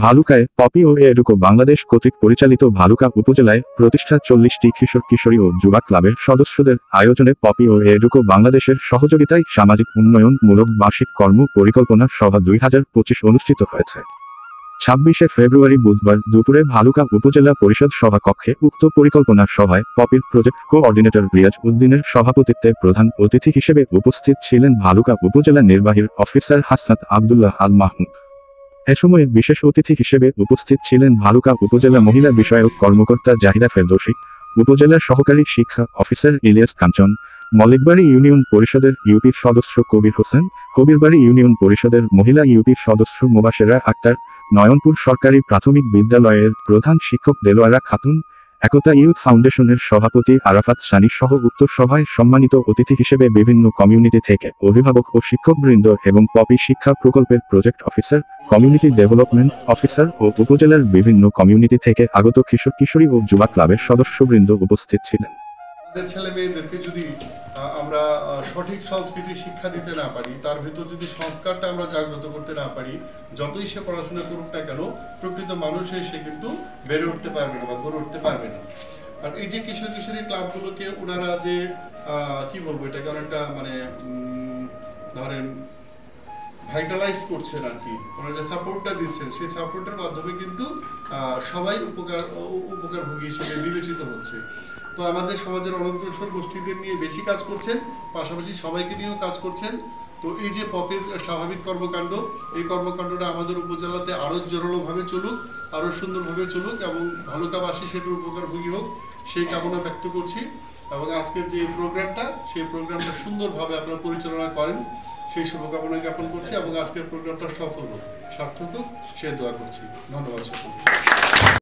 ভালুকায় poppy ও এডুকো বাংলাদেশ কর্তৃক পরিচালিত ভালুকা উপজেলায় প্রতিষ্ঠা 40টি কিশোর কিশোরী ও যুবা ক্লাবের সদস্যদের আয়োজনে পপি ও এডুকো বাংলাদেশের সহযোগিতায় সামাজিক উন্নয়নমূলক বার্ষিক কর্ম পরিকল্পনা সভা 2025 অনুষ্ঠিত হয়েছে। 26শে ফেব্রুয়ারি বুধবার দুপুরে ভালুকা উপজেলা পরিষদ সভা কক্ষে উক্ত পরিকল্পনা সভায় পপির প্রজেক্ট কোঅর্ডিনেটর রিয়াজ উদ্দিনের সভাপতিত্বে প্রধান অতিথি হিসেবে উপস্থিত ছিলেন ভালুকা উপজেলা নির্বাহী অফিসার হাসনাত আব্দুল্লাহ আল মাহমুদ। এ সময় বিশেষ অতিথি হিসেবে উপস্থিত ছিলেন ভালুকা উপজেলা মহিলা বিষয়ক কর্মকর্তা জাহিদা ফেরদৌসী, উপজেলা সহকারী শিক্ষা অফিসার ইলিয়াস কাঞ্চন, মল্লিকবাড়ি ইউনিয়ন পরিষদের ইউপি সদস্য কবির হোসেন, কবিরবাড়ি ইউনিয়ন পরিষদের মহিলা ইউপি সদস্য মোবাশেরা আক্তার, নয়নপুর সরকারি প্রাথমিক বিদ্যালয়ের প্রধান শিক্ষক দেলোয়ারা খাতুন, একতা ইউথ ফাউন্ডেশনের সভাপতি আরাফাত সানি সহ উক্ত সভায় সম্মানিত অতিথি হিসেবে বিভিন্ন কমিউনিটি থেকে অভিভাবক ও শিক্ষকবৃন্দ এবং পপি শিক্ষা প্রকল্পের project officer, community development officer ও উপজেলার বিভিন্ন কমিউনিটি থেকে আগত কিশোর কিশোরী ও যুবা ক্লাবের সদস্যবৃন্দ উপস্থিত ছিলেন। ছেলে মেয়েদেরকে যদি আমরা সঠিক সংস্কৃতি শিক্ষা দিতে না পারি, তার ভিতর যদি সংস্কারটা আমরা জাগ্রত করতে না পারি, যতই সে পড়াশোনা করুক না কেন, প্রকৃত মানুষ হয়ে সে কিন্তু বেড়ে উঠতে পারবে না বা গড়ে উঠতে পারবে না। আর এই যে কিশোর কিশোরী ক্লাবগুলোকে ওনারা যে কি বলবো, এটাকে অনেকটা মানে ধরেন ভাইটালাইজ করছেন আর কি, ওনারা যে সাপোর্টটা দিচ্ছেন সেই সাপোর্টের মাধ্যমে কিন্তু সবাই উপকারভোগী হিসেবে বিবেচিত হচ্ছে। তো আমাদের সমাজের অনগ্রসর গোষ্ঠীদের নিয়ে বেশি কাজ করছেন, পাশাপাশি সবাইকে নিয়েও কাজ করছেন। তো এই যে পপির স্বাভাবিক কর্মকাণ্ড, এই কর্মকাণ্ডটা আমাদের উপজেলাতে আরও জোরালোভাবে চলুক, আরও সুন্দরভাবে চলুক এবং ভালুকাবাসী সেটার উপকারভোগী হোক সেই কামনা ব্যক্ত করছি। এবং আজকের যে প্রোগ্রামটা, সেই প্রোগ্রামটা সুন্দরভাবে আপনারা পরিচালনা করেন সেই শুভকামনা জ্ঞাপন করছি এবং আজকের প্রোগ্রামটা সফল হোক, সার্থক হোক সে দোয়া করছি। ধন্যবাদ সকলকে।